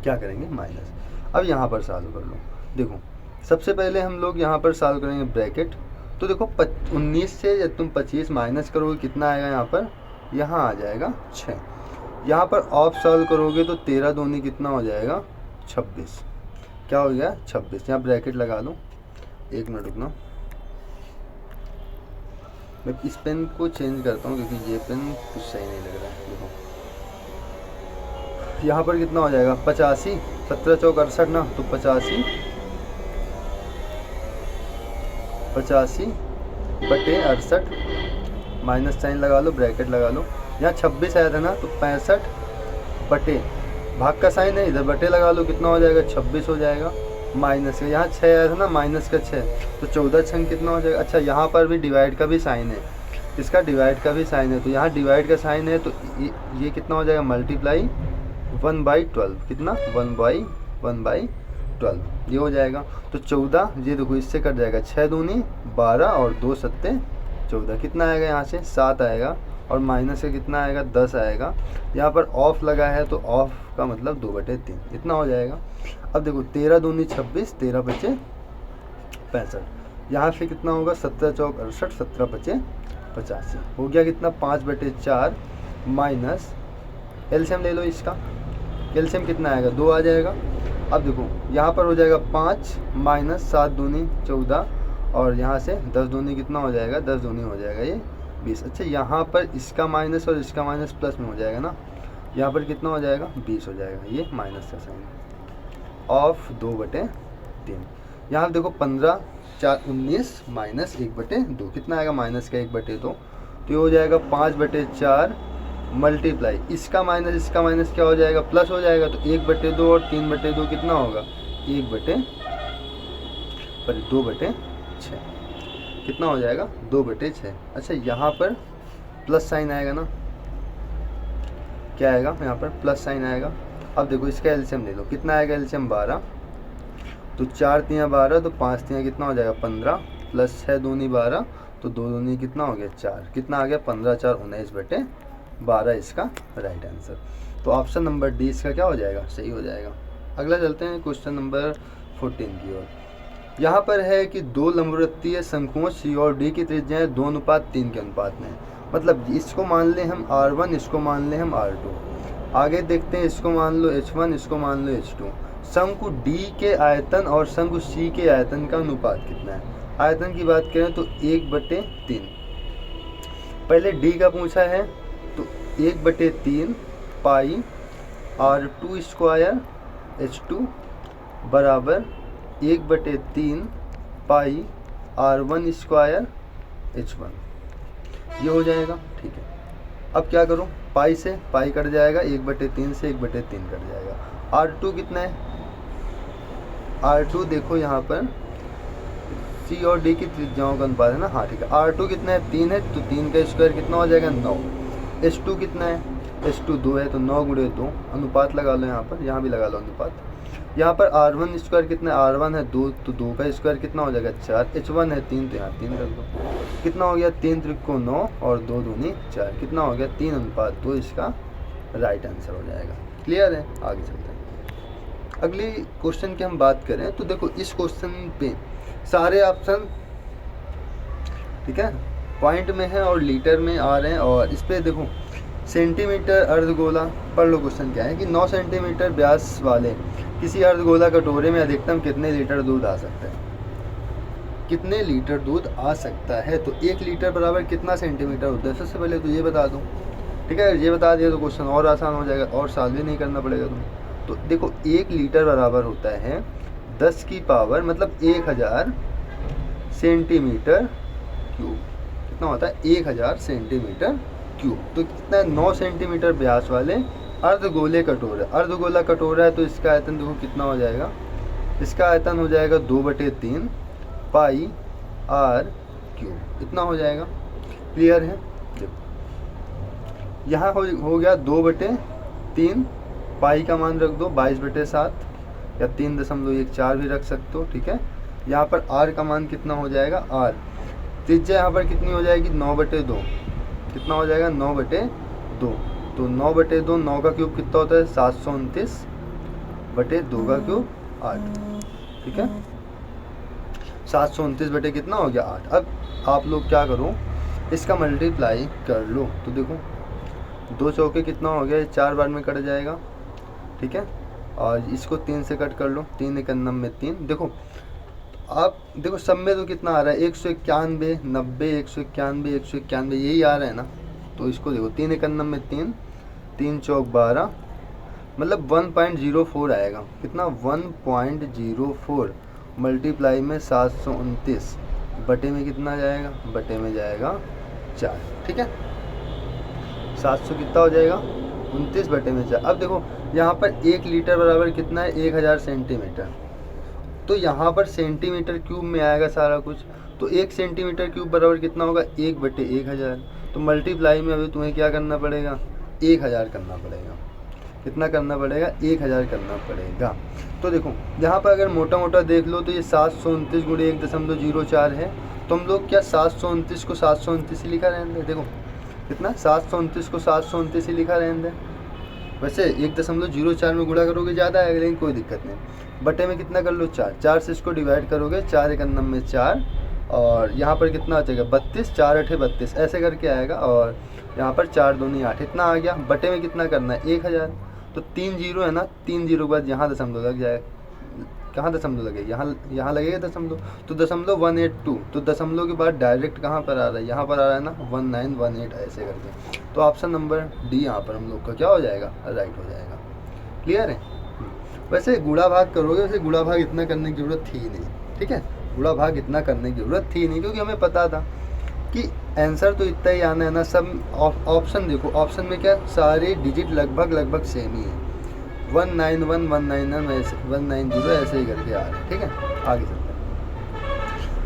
क्या करेंगे, माइनस। अब यहाँ पर सॉल्व कर लो। देखो सबसे पहले हम लोग यहाँ पर सॉल्व करेंगे ब्रैकेट, तो देखो 19 से जब तुम 25 माइनस करोगे कितना आएगा, यहाँ पर, यहाँ आ जाएगा 6। यहाँ पर ऑफ सॉल्व करोगे तो 13 दूनी कितना हो जाएगा, 26, क्या हो गया 26। यहाँ ब्रैकेट लगा लो, 1 मिनट रुकना, मैं इस पेन को चेंज करता हूँ क्योंकि ये पेन कुछ सही नहीं लग रहा है। देखो यहाँ पर कितना हो जाएगा, 85, 17 चौक 68 ना, तो 85 बटे 68, माइनस साइन लगा लो, ब्रैकेट लगा लो। यहाँ 26 आया था ना, तो 65 बटे, भाग का साइन है इधर, बटे लगा लो, कितना हो जाएगा 26 हो जाएगा, माइनस का, यहाँ 6 आया था ना, माइनस का 6, तो 14 छंग कितना हो जाएगा। अच्छा यहाँ पर भी डिवाइड का भी साइन है, इसका डिवाइड का भी साइन है, तो यहाँ डिवाइड का साइन है, तो ये कितना हो जाएगा, मल्टीप्लाई 1/12, कितना 1/12, ये हो जाएगा। तो 14, ये देखो इससे कट जाएगा, 6 दूनी 12, और 2 सत्ते 14, कितना आएगा यहाँ से 7 आएगा, और माइनस का कितना आएगा 10 आएगा। यहाँ पर ऑफ लगा है तो ऑफ का मतलब 2/3, इतना हो जाएगा। अब देखो 13 दूनी 26, 13 बचे 65, यहाँ से कितना होगा 17 चौक 68, 17 बचे 85, हो गया कितना 5/4, माइनस एलसीएम ले लो इसका, एलसीएम कितना आएगा 2 आ जाएगा। अब देखो यहाँ पर हो जाएगा 5 माइनस 7 दूनी 14, और यहाँ से 10 दूनी कितना हो जाएगा, 10 दूनी हो जाएगा ये 20। अच्छा यहाँ पर इसका माइनस और इसका माइनस प्लस में हो जाएगा ना, यहाँ पर कितना हो जाएगा 20 हो जाएगा, ये माइनस का साइन। ऑफ 2/3। यहाँ देखो 15 4 19 माइनस 1/2 कितना आएगा, माइनस का 1/2, तो ये हो जाएगा 5/4 मल्टीप्लाई इसका माइनस क्या हो जाएगा, प्लस हो जाएगा, तो 1/2 और 3/2 कितना होगा 2/6 कितना हो जाएगा 2/6। अच्छा यहाँ पर प्लस साइन आएगा ना, क्या आएगा यहाँ पर प्लस साइन आएगा। अब देखो इसका एलसीएम ले लो, कितना आएगा एलसीएम 12, तो 4 तियाँ 12, तो 5 तियाँ कितना हो जाएगा 15, प्लस 6 दूनी 12, तो 2 दूनी कितना हो गया 4, कितना आ गया 15 4 19/12 इसका राइट आंसर। तो ऑप्शन नंबर डी इसका क्या हो जाएगा, सही हो जाएगा। अगला चलते हैं क्वेश्चन नंबर 14 की ओर। यहाँ पर है कि 2 लंबवृत्तीय शंकुओं सी और डी की त्रिज्याएं 2:3 के अनुपात में है। मतलब इसको मान लें हम R1, इसको मान लें हम R2। आगे देखते हैं, इसको मान लो H1, इसको मान लो H2। शंकु D के आयतन और शंकु C के आयतन का अनुपात कितना है। आयतन की बात करें तो 1/3। पहले D का पूछा है तो 1/3 पाई R2 स्क्वायर H2 बराबर 1/3 पाई R1 स्क्वायर H1, ये हो जाएगा। ठीक है, अब क्या करूँ, पाई से पाई कट जाएगा, 1/3 से 1/3 कट जाएगा। R2 कितना है, R2 देखो यहाँ पर C और D की त्रिज्याओं का अनुपात है ना, हाँ ठीक है। R2 कितना है 3 है, तो 3 का स्क्वायर कितना हो जाएगा 9। H2 कितना है, H2 2 है, तो 9 × 2 अनुपात लगा लो, यहाँ पर यहाँ भी लगा लो अनुपात। यहाँ पर R1 स्क्वायर कितना है, R1 है 2, तो 2 का स्क्वायर कितना हो जाएगा 4। H1 है 3, तो यहाँ 3 रख दो, कितना हो गया 3 त्रिक को 9 और 2 दूनी 4, कितना हो गया 3:2 इसका राइट आंसर हो जाएगा। क्लियर है, आगे चलते हैं। अगली क्वेश्चन की हम बात करें तो देखो इस क्वेश्चन पे सारे ऑप्शन ठीक है पॉइंट में है और लीटर में आ रहे हैं, और इस पे देखो सेंटीमीटर अर्धगोला पढ़ लो। क्वेश्चन क्या है कि 9 सेंटीमीटर व्यास वाले किसी अर्धगोला कटोरे में अधिकतम कितने लीटर दूध आ सकता है, कितने लीटर दूध आ सकता है। तो 1 लीटर बराबर कितना सेंटीमीटर होता है, सबसे पहले तो ये बता दूं। ठीक है, ये बता दिया तो क्वेश्चन और आसान हो जाएगा और सॉल्व भी नहीं करना पड़ेगा तुम्हें। तो देखो 1 लीटर बराबर होता है 10 की पावर मतलब 1000 सेंटीमीटर क्यूब, कितना होता है 1000 सेंटीमीटर क्यूब। तो कितना है 9 सेंटीमीटर व्यास वाले अर्धगोले कटोरा, अर्धगोला कटोरा है तो इसका आयतन देखो कितना हो जाएगा, इसका आयतन हो जाएगा 2/3 पाई R क्यूब, इतना हो जाएगा। क्लियर है, देखो यहाँ हो गया 2/3, पाई का मान रख दो 22/7 या 3.14 भी रख सकते हो। ठीक है, यहाँ पर R का मान कितना हो जाएगा, R त्रिज्या यहाँ पर कितनी हो जाएगी 9/2, कितना हो जाएगा 9/2, तो 9/2 9 का क्यूब कितना होता है 729/2 का क्यूब 8। ठीक है, 729 कितना हो गया 8। अब आप लोग क्या करो, इसका मल्टीप्लाई कर लो, तो देखो 2 चौके कितना हो गया, 4 बार में कट जाएगा। ठीक है, और इसको 3 से कट कर लो, 3 × 9 में 3। देखो आप देखो सब में तो कितना आ रहा है 191 90 191 191 यही आ रहा है ना। तो इसको देखो 3 × 9 में 3, 3 चौक 12 मतलब 1.04 आएगा, कितना 1.04 मल्टीप्लाई में 729 बटे में कितना जाएगा, बटे में जाएगा 4। ठीक है, 700 कितना हो जाएगा 29 बटे में 4। अब देखो यहाँ पर 1 लीटर बराबर कितना है 1000 सेंटीमीटर, तो यहाँ पर सेंटीमीटर क्यूब में आएगा सारा कुछ। तो 1 सेंटीमीटर क्यूब बराबर कितना होगा 1/1000। तो मल्टीप्लाई में अभी तुम्हें क्या करना पड़ेगा 1000 करना पड़ेगा, कितना करना पड़ेगा 1000 करना पड़ेगा। तो देखो यहाँ पर अगर मोटा मोटा देख लो तो ये 729 × 1.04 है, तो हम लोग क्या 729 को 729 ही लिखा रहने दें। देखो कितना 729 को 729 ही लिखा रहने दें। वैसे 1.04 में गुणा करोगे ज़्यादा आएगा, लेकिन कोई दिक्कत नहीं। बटे में कितना कर लो 4, 4 से इसको डिवाइड करोगे 4 × 9 में 4, और यहाँ पर कितना आ जाएगा 32, 4 × 8 = 32 ऐसे करके आएगा, और यहाँ पर 4 दूनी 8 इतना आ गया। बटे में कितना करना है 1000, तो 3 जीरो है ना, 3 जीरो के बाद यहाँ दशमलव लग जाएगा। कहाँ दशमलव लगेगा, यहाँ लगेगा दशमलव, तो 0.182। तो दशमलव के बाद डायरेक्ट कहाँ पर आ रहा है, यहाँ पर आ रहा है ना 1918 ऐसे करके। तो ऑप्शन नंबर डी यहाँ पर हम लोग का क्या हो जाएगा, राइट हो जाएगा। क्लियर है। वैसे गुणा भाग करोगे, वैसे गुणा भाग इतना करने की ज़रूरत थी नहीं, ठीक है, गुणा भाग इतना करने की ज़रूरत थी नहीं, क्योंकि हमें पता था कि आंसर तो इतना ही आना है ना। सब ऑप्शन देखो, ऑप्शन में क्या सारे डिजिट लगभग सेम ही है, 191 190 ऐसे ही करके आ रहे हैं, ठीक है। आगे चलते हैं।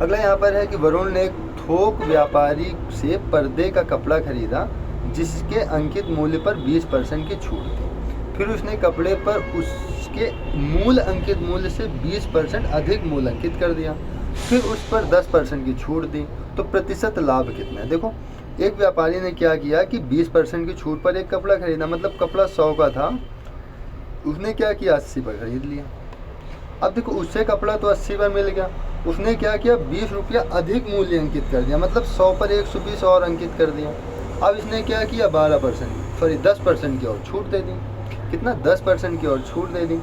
अगला यहाँ पर है कि वरुण ने एक थोक व्यापारी से पर्दे का कपड़ा खरीदा जिसके अंकित मूल्य पर 20% की छूट थी। फिर उसने कपड़े पर उसके मूल अंकित मूल्य से 20% अधिक मूल्य अंकित कर दिया, फिर उस पर 10% की छूट दी, तो प्रतिशत लाभ कितना है। देखो, एक व्यापारी ने क्या किया कि 20% की छूट पर एक कपड़ा खरीदा, मतलब कपड़ा 100 का था, उसने क्या किया 80 पर खरीद लिया। अब देखो, उससे कपड़ा तो 80 पर मिल गया, उसने क्या किया 20 रुपया अधिक मूल्य अंकित कर दिया, मतलब 100 पर 120 और अंकित कर दिया। अब इसने क्या किया 12% सॉरी 10% की और छूट दे दी। कितना 10% की और छूट दे दी।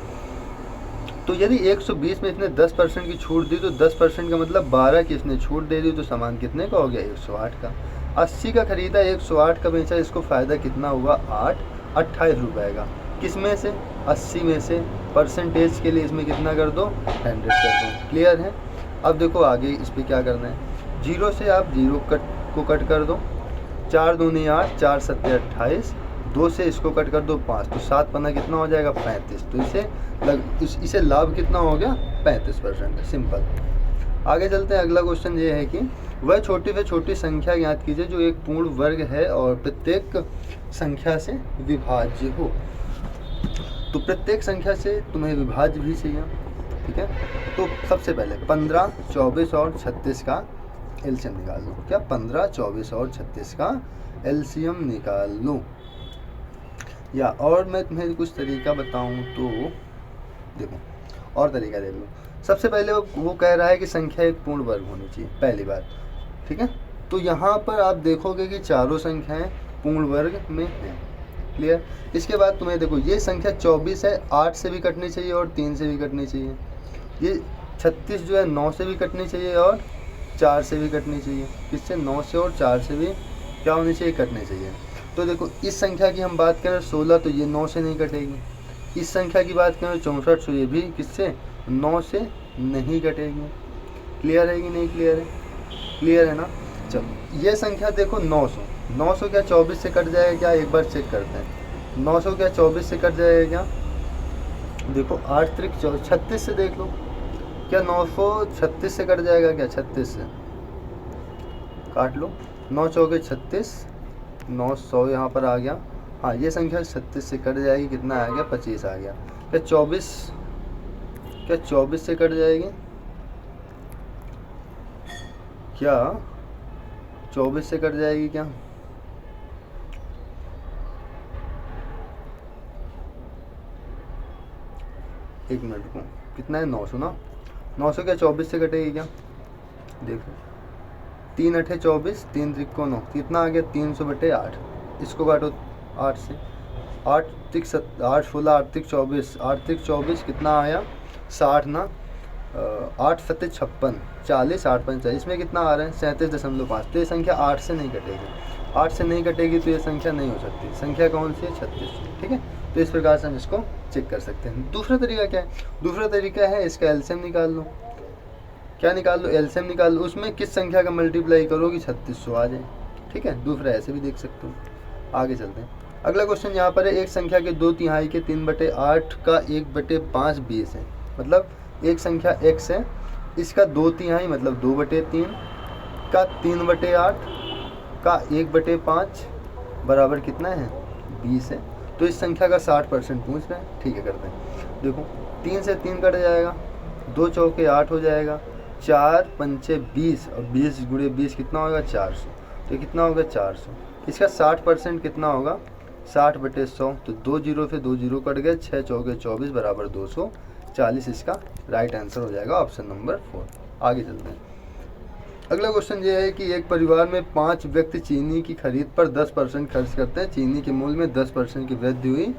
तो यदि 120 में इसने 10% की छूट दी, तो 10% का मतलब 12 की इसने छूट दे दी, तो सामान कितने का हो गया 108 का। 80 का खरीदा 108 का बेचा, इसको फ़ायदा कितना हुआ 28 रुपये का। किस में से 80 में से, परसेंटेज के लिए इसमें कितना कर दो 100 कर दो। क्लियर है। अब देखो आगे इस पर क्या करना है, 0 से आप 0 को कट कर दो, 4 दूनी 8, 4 सत्ते 28, 2 से इसको कट कर दो 5, तो 7 पन्ना कितना हो जाएगा 35। तो इसे लाभ कितना हो गया 35%। सिंपल। आगे चलते हैं। अगला क्वेश्चन ये है कि वह छोटी से छोटी संख्या ज्ञात कीजिए जो एक पूर्ण वर्ग है और प्रत्येक संख्या से विभाज्य हो। तो प्रत्येक संख्या से तुम्हें विभाज्य भी चाहिए, ठीक है। तो सबसे पहले 15, 24 और 36 का एलसीएम निकाल लो। क्या 15, 24 और 36 का एलसीएम निकाल लो। या और मैं तुम्हें कुछ तरीका बताऊं तो देखो, और तरीका देख लो। सबसे पहले वो कह रहा है कि संख्या एक पूर्ण वर्ग होनी चाहिए, पहली बात, ठीक है। तो यहाँ पर आप देखोगे कि चारों संख्याएं पूर्ण वर्ग में हैं। क्लियर। इसके बाद तुम्हें देखो, ये संख्या 24 है, 8 से भी कटनी चाहिए और 3 से भी कटनी चाहिए। ये 36 जो है 9 से भी कटनी चाहिए और 4 से भी कटनी चाहिए। किससे 9 से और 4 से भी क्या होनी चाहिए कटनी चाहिए। तो देखो, इस संख्या की हम बात करें 16, तो ये 9 से नहीं कटेगी। इस संख्या की बात करें 64, तो ये भी किससे 9 से नहीं कटेगी। क्लियर है कि नहीं क्लियर है। क्लियर है ना। चलो, ये संख्या देखो 900 क्या 24 से कट जाएगा क्या, एक बार चेक करते हैं। 900 क्या 24 से कट जाएगा क्या। देखो 8 त्रिक 36 से देख लो, क्या 936 से कट जाएगा क्या, 36 से काट लो। 9 चौके 36, 900 यहाँ पर आ गया। हाँ, ये संख्या 36 से कट जाएगी, कितना आ गया 25 आ गया। क्या 24 से कट जाएगी, क्या 24 से कट जाएगी क्या। एक मिनट को, कितना है 900 ना, 900 क्या 24 से कटेगी क्या। देखो 3 अठे 24, 3 त्रिको 9, कितना आ गया 300/8। इसको काटो 8 से, 8 त्रिक 8 16, 8 त्रिक 24, 8 त्रिक 24 कितना आया 60 ना। 8 सत्ते 56, 40, 8 5 40, इसमें कितना आ रहा है 37.5। तो ये संख्या 8 से नहीं कटेगी। 8 से नहीं कटेगी तो ये संख्या नहीं हो सकती। संख्या कौन सी है 36, ठीक है। तो इस प्रकार से हम इसको चेक कर सकते हैं। दूसरा तरीका क्या है, दूसरा तरीका है इसका एलसीएम निकाल लो। क्या निकाल लो, एलसीएम निकाल लो। उसमें किस संख्या का मल्टीप्लाई करो कि 3600 आ जाए, ठीक है। दूसरा ऐसे भी देख सकते हो। आगे चलते हैं। अगला क्वेश्चन यहाँ पर है, एक संख्या के 2/3 के 3/8 का 1/5 20 है। मतलब एक संख्या x है, इसका 2/3 मतलब 2/3 का 3/8 का 1/5 बराबर कितना है 20 है। तो इस संख्या का 60% पूछ रहे हैं, ठीक है करते हैं। देखो 3 से 3 कट जाएगा, 2 चौके 8 हो जाएगा, 4 पंचे 20 और 20 गुणे 20 कितना होगा 400। तो कितना होगा 400। इसका 60% कितना होगा 60/100। तो 2 जीरो से 2 जीरो कट गए, 6 चौके 24 बराबर 240। इसका राइट आंसर हो जाएगा ऑप्शन नंबर 4। आगे चलते हैं। अगला क्वेश्चन ये है कि एक परिवार में 5 व्यक्ति चीनी की खरीद पर 10% खर्च करते हैं। चीनी के मूल्य में 10% की वृद्धि हुई।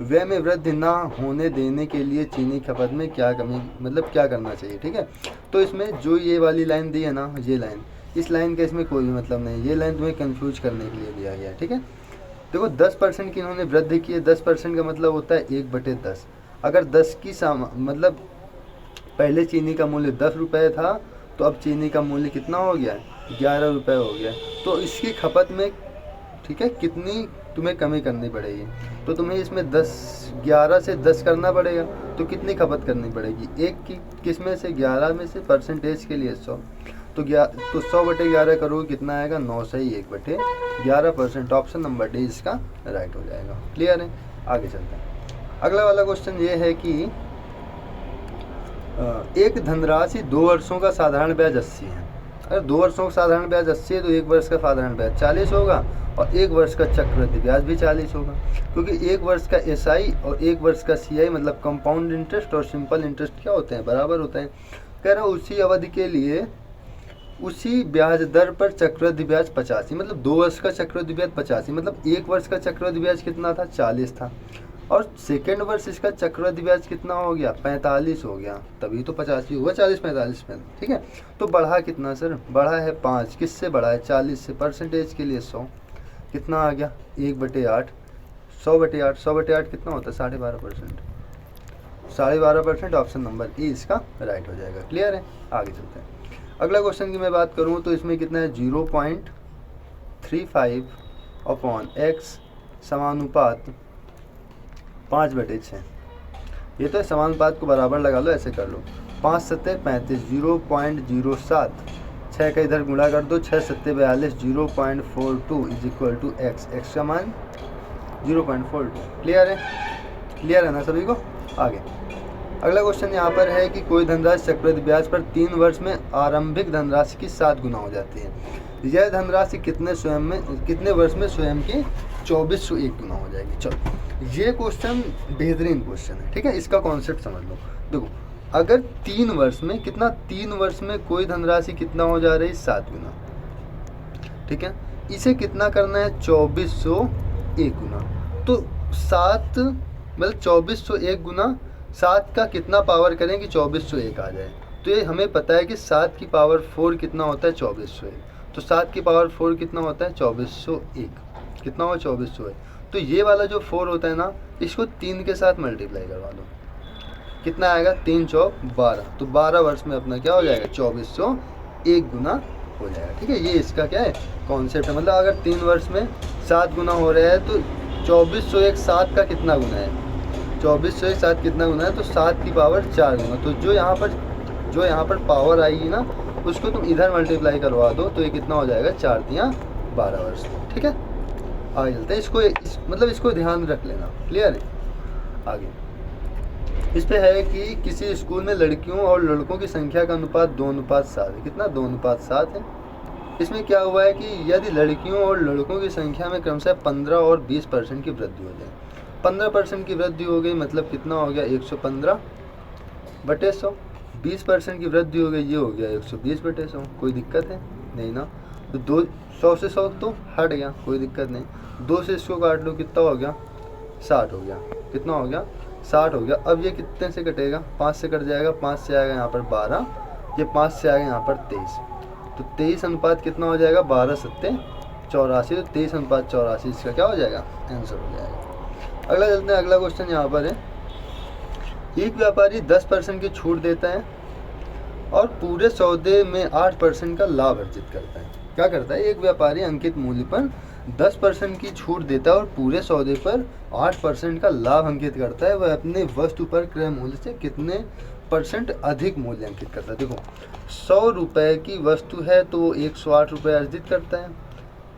व्यय में वृद्धि ना होने देने के लिए चीनी खपत में क्या कमी, मतलब क्या करना चाहिए, ठीक है। तो इसमें जो ये वाली लाइन दी है ना, ये लाइन, इस लाइन का इसमें कोई भी मतलब नहीं। ये लाइन तुम्हें कंफ्यूज करने के लिए दिया गया है, ठीक है। देखो 10% की इन्होंने वृद्धि की है। 10% का मतलब होता है 1/10। अगर 10 की मतलब पहले चीनी का मूल्य 10 रुपये था, तो अब चीनी का मूल्य कितना हो गया, 11 रुपये हो गया। तो इसकी खपत में, ठीक है, कितनी तुम्हें कमी करनी पड़ेगी, तो तुम्हें इसमें 11 से 10 करना पड़ेगा, तो कितनी खपत करनी पड़ेगी, 1 की, किस में से, 11 में से, परसेंटेज के लिए 100, तो 100/11 करोगे कितना आएगा, 9 से ही 1/11%। ऑप्शन नंबर डी इसका राइट हो जाएगा। क्लियर है, आगे चलते हैं। अगला वाला क्वेश्चन ये है कि एक धनराशि 2 वर्षों का साधारण ब्याज 80 है। अगर 2 वर्षों का साधारण ब्याज 80 है तो 1 वर्ष का साधारण ब्याज 40 होगा और 1 वर्ष का चक्रवृद्धि ब्याज भी 40 होगा, क्योंकि 1 वर्ष का SI और 1 वर्ष का CI मतलब कंपाउंड इंटरेस्ट और सिंपल इंटरेस्ट क्या होते हैं, बराबर होते हैं। कह रहा उसी अवधि के लिए उसी ब्याज दर पर चक्रवृद्धि ब्याज 85, मतलब 2 वर्ष का चक्रवृद्धि ब्याज 85, मतलब 1 वर्ष का चक्रवृद्धि ब्याज कितना था, 40 था, और सेकेंड वर्ष इसका चक्रवृद्धि ब्याज कितना हो गया, 45 हो गया, तभी तो 85 हुआ, 40-45 में। ठीक है, तो बढ़ा कितना सर, बढ़ा है 5, किससे बढ़ा है, 40 से, परसेंटेज के लिए 100, कितना आ गया, 1/8, 100/8, 100/8 कितना होता है, 12.5%, 12.5%। ऑप्शन नंबर ए इसका राइट हो जाएगा। क्लियर है, आगे चलते हैं। अगला क्वेश्चन की मैं बात करूँ तो इसमें कितना है, 0.35/x समानुपात 5/6। ये तो समानुपात को बराबर लगा लो, ऐसे कर लो, 5 सत्ते 35, 0.07, 6 का इधर गुणा कर दो, 6 सत्ते 42, 0.42 is equal to x, x का मान 0.42। क्लियर है, क्लियर है ना सभी को। आगे अगला क्वेश्चन यहाँ पर है कि कोई धनराशि चक्रवृद्धि ब्याज पर 3 वर्ष में आरंभिक धनराशि की 7 गुना हो जाती है। यह धनराशि कितने वर्ष में स्वयं की 2401 गुना हो जाएगी। चलो, ये क्वेश्चन बेहतरीन क्वेश्चन है। ठीक है, इसका कॉन्सेप्ट समझ लो। देखो, अगर 3 वर्ष में कितना, 3 वर्ष में कोई धनराशि कितना हो जा रही है, 7 गुना। ठीक है, इसे कितना करना है, 2401 गुना। तो 7 मतलब 2401 गुना 7 का कितना पावर करें कि 2401 आ जाए। तो ये हमें पता है कि 7 की पावर 4 कितना होता है, 2401। तो 7 की पावर 4 कितना होता है, 2401, कितना हो, 2401। तो ये वाला जो 4 होता है ना, इसको 3 के साथ मल्टीप्लाई करवा दो, कितना आएगा, 3 चौक 12। तो 12 वर्ष में अपना क्या हो जाएगा, 2401 गुना हो जाएगा। ठीक है, ये इसका क्या है, कॉन्सेप्ट है। मतलब अगर 3 वर्ष में 7 गुना हो रहा है तो 2401 7 का कितना गुना है, 2401 7 कितना गुना है, तो 7 की पावर 4 गुना। तो जो यहाँ पर पावर आएगी ना, उसको तुम इधर मल्टीप्लाई करवा दो, तो ये कितना हो जाएगा, 4 तिया 12 वर्ष। ठीक है, आगे चलते हैं। इसको ध्यान रख लेना। क्लियर है, आगे इस पे है कि किसी स्कूल में लड़कियों और लड़कों की संख्या का अनुपात 2:7 है। कितना, 2:7 है। इसमें क्या हुआ है कि यदि लड़कियों और लड़कों की संख्या में क्रमशः 15 और 20% की वृद्धि हो जाए, 15% की वृद्धि हो गई मतलब कितना हो गया, 115/100। 20% की वृद्धि हो गई, ये हो गया 120/100। कोई दिक्कत है नहीं ना। तो 100 से 100 तो हट गया, कोई दिक्कत नहीं। 2 से इसको काट लो, कितना हो गया, 60 हो गया। कितना हो गया, 60 हो गया। अब ये कितने से कटेगा, 5 से कट जाएगा, 5 से आएगा यहाँ पर 12, ये 5 से आएगा यहाँ पर 23। तो 23 अनुपात कितना हो जाएगा, 12 सत्ते 84। तो 23:84 इसका क्या हो जाएगा, आंसर हो जाएगा। अगला चलते हैं। अगला क्वेश्चन यहाँ पर है, एक व्यापारी 10% की छूट देता है और पूरे सौदे में 8% का लाभ अर्जित करता है। क्या करता है, एक व्यापारी अंकित मूल्य पर 10% की छूट देता है और पूरे सौदे पर 8% का लाभ अंकित करता है। वह अपने वस्तु पर क्रय मूल्य से कितने % अधिक मूल्य अंकित करता है। देखो, 100 रुपये की वस्तु है तो वो 108 रुपये अर्जित करता है।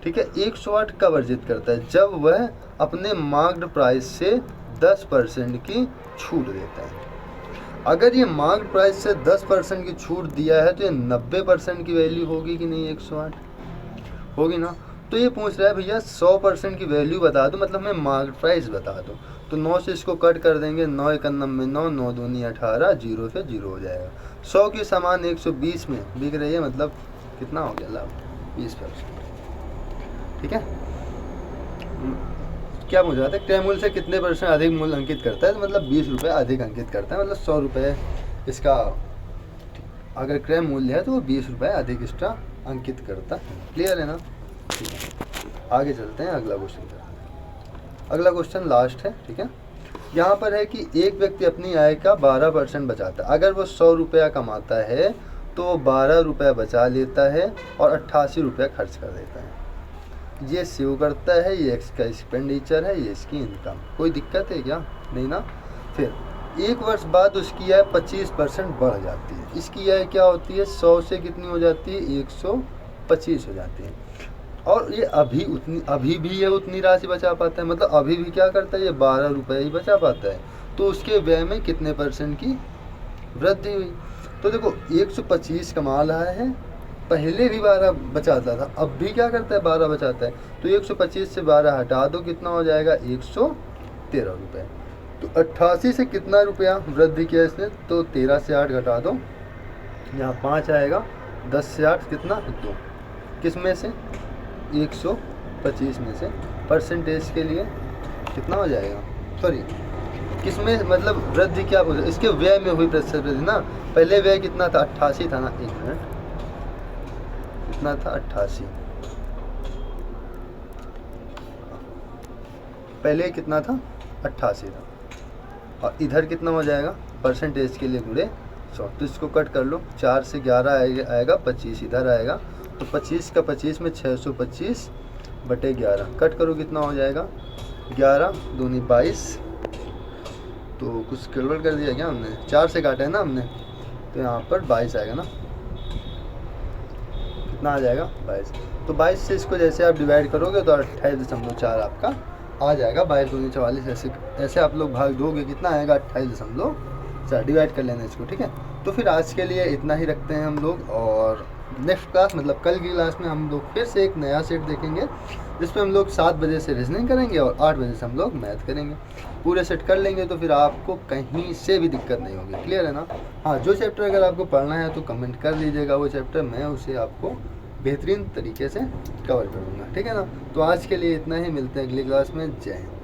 ठीक है, 108 कब अर्जित करता है, जब वह अपने मार्क्ड प्राइस से 10% की छूट देता है। अगर ये मार्क्ड प्राइस से 10% की छूट दिया है तो ये 90% की वैल्यू होगी कि नहीं, 108 होगी ना। तो ये पूछ रहा है भैया 100% की वैल्यू बता दो, मतलब हमें मार्क्ड प्राइस बता दो। तो 9 से इसको कट कर देंगे, 9 × 9 में 9, 9 दूनी 18, 0 से 0 हो जाएगा। 100 की सामान 120 में बिक रही है, मतलब कितना हो गया लाभ, 20%। ठीक है, क्या पूछ रहा था, क्रय मूल्य से कितने % अधिक मूल्य अंकित करता है, तो मतलब 20 रुपये अधिक अंकित करता है। मतलब 100 रुपये इसका अगर क्रय मूल्य है तो वो 20 रुपये अधिक एक्स्ट्रा अंकित करता है। क्लियर है ना। ठीक है, आगे चलते हैं। अगला क्वेश्चन लास्ट है। ठीक है, यहाँ पर है कि एक व्यक्ति अपनी आय का 12% बचाता है। अगर वो 100 रुपया कमाता है तो 12 रुपया बचा लेता है और 88 रुपया खर्च कर देता है। ये सेव करता है, ये इसका एक्सपेंडिचर है, ये इसकी इनकम। कोई दिक्कत है क्या? नहीं ना। फिर 1 वर्ष बाद उसकी आय 25% बढ़ जाती है। इसकी आय क्या होती है? 100 से कितनी हो जाती है? 125 हो जाती है। और ये अभी भी ये उतनी राशि बचा पाता है, मतलब अभी भी क्या करता है, ये 12 रुपये ही बचा पाता है। तो उसके व्यय में कितने % की वृद्धि हुई? तो देखो 125 कमा रहा है, पहले भी 12 बचाता था, अब भी क्या करता है? 12 बचाता है। तो 125 से 12 हटा दो, कितना हो जाएगा? 113 रुपये। तो 88 से कितना रुपया वृद्धि किया इसने? तो 13 से 8 घटा दो, यहाँ 5 आएगा, 10 से 8 कितना? 2। किस में से? 125 में से। परसेंटेज के लिए कितना हो जाएगा? सॉरी, किस में, मतलब वृद्धि क्या बोल, इसके व्यय में हुई प्रतिशत वृद्धि ना। पहले व्यय कितना था? 88 था ना। 1 मिनट, कितना था? 88। पहले कितना था? 88 था। और इधर कितना हो जाएगा? परसेंटेज के लिए गुणे 100। तो इसको कट कर लो, 4 से 11 आएगा, 25 इधर आएगा। तो 25 का 25 में 625 बटे 11 कट करो, कितना हो जाएगा? 11 दूनी 22। तो कुछ गड़बड़ कर दिया क्या हमने? 4 से काटा है ना हमने, तो यहाँ पर 22 आएगा ना। कितना आ जाएगा? 22। तो 22 से इसको जैसे आप डिवाइड करोगे तो 28.4 आपका आ जाएगा। 22 दूनी 44, ऐसे आप लोग भाग दोगे, कितना आएगा? 28.4। डिवाइड कर लेना इसको, ठीक है। तो फिर आज के लिए इतना ही रखते हैं हम लोग, और नेक्स्ट क्लास मतलब कल की क्लास में हम लोग फिर से एक नया सेट देखेंगे, जिसमें हम लोग 7 बजे से रीजनिंग करेंगे और 8 बजे से हम लोग मैथ करेंगे। पूरे सेट कर लेंगे तो फिर आपको कहीं से भी दिक्कत नहीं होगी। क्लियर है ना? हाँ, जो चैप्टर अगर आपको पढ़ना है तो कमेंट कर दीजिएगा, वो चैप्टर मैं उसे आपको बेहतरीन तरीके से कवर करूँगा, ठीक है ना। तो आज के लिए इतना ही, मिलते हैं अगली क्लास में। जय हिंद।